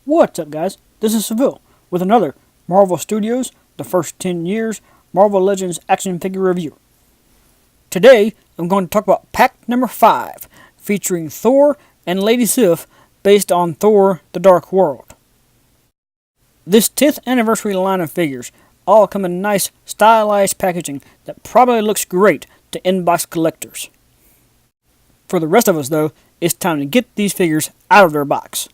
What's up, guys? This is Seville with another Marvel Studios The First 10 Years Marvel Legends action figure review. Today, I'm going to talk about pack number 5, featuring Thor and Lady Sif based on Thor The Dark World. This 10th anniversary line of figures all come in nice, stylized packaging that probably looks great to inbox collectors. For the rest of us, though, it's time to get these figures out of their box.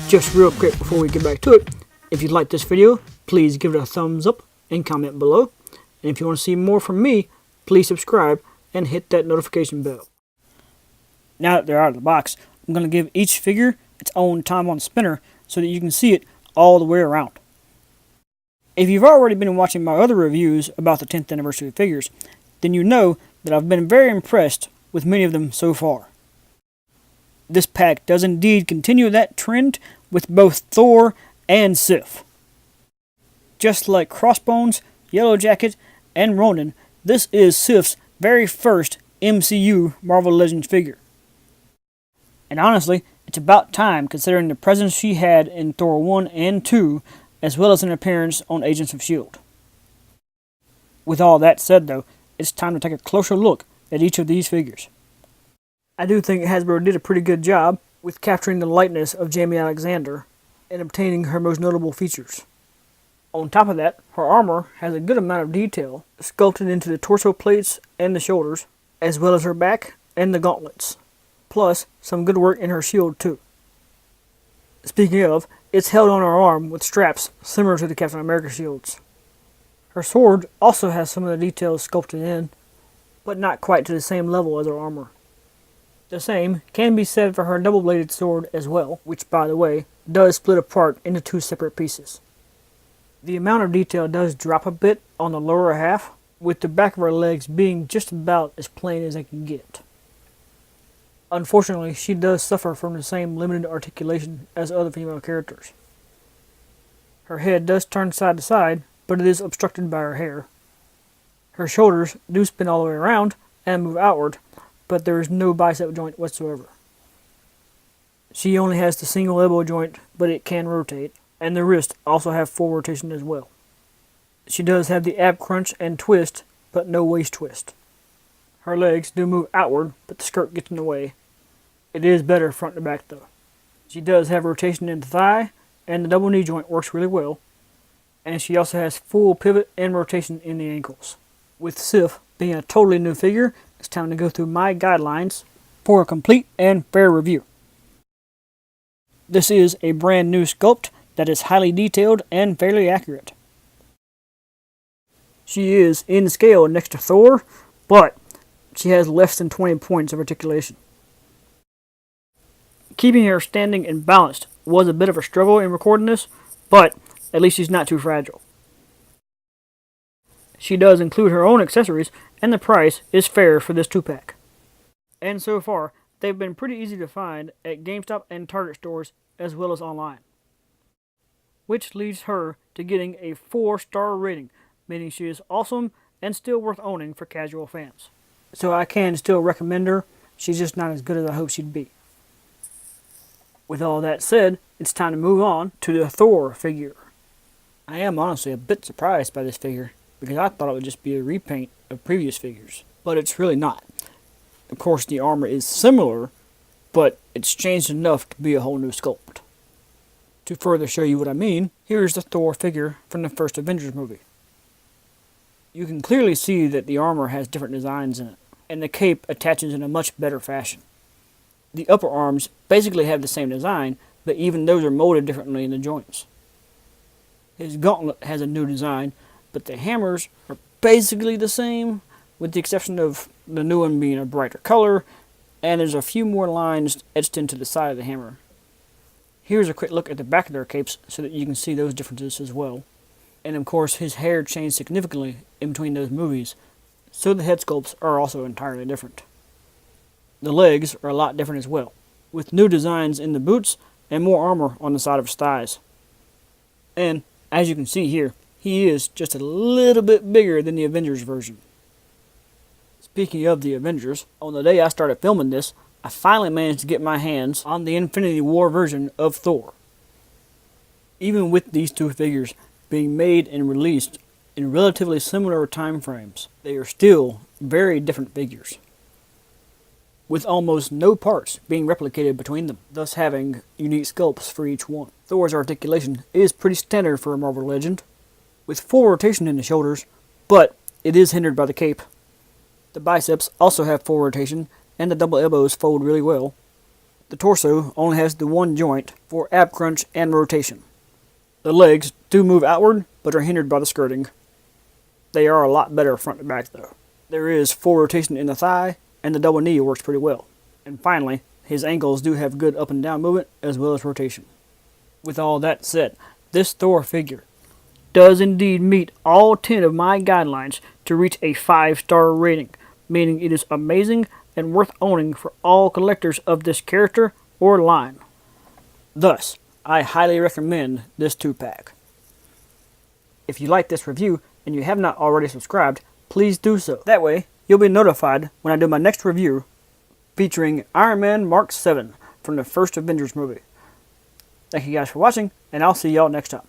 Just real quick before we get back to it, if you like this video, please give it a thumbs up and comment below. And if you want to see more from me, please subscribe and hit that notification bell. Now that they're out of the box, I'm going to give each figure its own time on spinner so that you can see it all the way around. If you've already been watching my other reviews about the 10th anniversary figures, then you know that I've been very impressed with many of them so far. This pack does indeed continue that trend with both Thor and Sif. Just like Crossbones, Yellow Jacket, and Ronan, this is Sif's very first MCU Marvel Legends figure. And honestly, it's about time considering the presence she had in Thor 1 and 2, as well as an appearance on Agents of S.H.I.E.L.D. With all that said though, it's time to take a closer look at each of these figures. I do think Hasbro did a pretty good job with capturing the likeness of Jamie Alexander and obtaining her most notable features. On top of that, her armor has a good amount of detail sculpted into the torso plates and the shoulders, as well as her back and the gauntlets. Plus, some good work in her shield too. Speaking of, it's held on her arm with straps similar to the Captain America shields. Her sword also has some of the details sculpted in, but not quite to the same level as her armor. The same can be said for her double-bladed sword as well, which, by the way, does split apart into two separate pieces. The amount of detail does drop a bit on the lower half, with the back of her legs being just about as plain as they can get. Unfortunately, she does suffer from the same limited articulation as other female characters. Her head does turn side to side, but it is obstructed by her hair. Her shoulders do spin all the way around and move outward, but there is no bicep joint whatsoever. She only has the single elbow joint, but it can rotate, and the wrists also have full rotation as well. She does have the ab crunch and twist, but no waist twist. Her legs do move outward, but the skirt gets in the way. It is better front to back though. She does have rotation in the thigh, and the double knee joint works really well, and she also has full pivot and rotation in the ankles. With Sif being a totally new figure, it's time to go through my guidelines for a complete and fair review. This is a brand new sculpt that is highly detailed and fairly accurate. She is in scale next to Thor, but she has less than 20 points of articulation. Keeping her standing and balanced was a bit of a struggle in recording this, but at least she's not too fragile. She does include her own accessories, and the price is fair for this 2-pack. And so far, they've been pretty easy to find at GameStop and Target stores, as well as online. Which leads her to getting a 4-star rating, meaning she is awesome and still worth owning for casual fans. So I can still recommend her, she's just not as good as I hoped she'd be. With all that said, it's time to move on to the Thor figure. I am honestly a bit surprised by this figure, because I thought it would just be a repaint of previous figures, but it's really not. Of course, the armor is similar, but it's changed enough to be a whole new sculpt. To further show you what I mean, here is the Thor figure from the first Avengers movie. You can clearly see that the armor has different designs in it, and the cape attaches in a much better fashion. The upper arms basically have the same design, but even those are molded differently in the joints. His gauntlet has a new design, but the hammers are basically the same, with the exception of the new one being a brighter color, and there's a few more lines etched into the side of the hammer. Here's a quick look at the back of their capes so that you can see those differences as well. And of course his hair changed significantly in between those movies, so the head sculpts are also entirely different. The legs are a lot different as well, with new designs in the boots and more armor on the side of his thighs. And as you can see here, he is just a little bit bigger than the Avengers version. Speaking of the Avengers, on the day I started filming this, I finally managed to get my hands on the Infinity War version of Thor. Even with these two figures being made and released in relatively similar time frames, they are still very different figures, with almost no parts being replicated between them, thus having unique sculpts for each one. Thor's articulation is pretty standard for a Marvel legend, with full rotation in the shoulders, but it is hindered by the cape. The biceps also have full rotation, and the double elbows fold really well. The torso only has the one joint for ab crunch and rotation. The legs do move outward, but are hindered by the skirting. They are a lot better front to back though. There is full rotation in the thigh, and the double knee works pretty well. And finally, his ankles do have good up and down movement as well as rotation. With all that said, this Thor figure does indeed meet all 10 of my guidelines to reach a 5-star rating, meaning it is amazing and worth owning for all collectors of this character or line. Thus, I highly recommend this 2-pack. If you like this review and you have not already subscribed, please do so. That way, you'll be notified when I do my next review featuring Iron Man Mark 7 from the first Avengers movie. Thank you guys for watching, and I'll see y'all next time.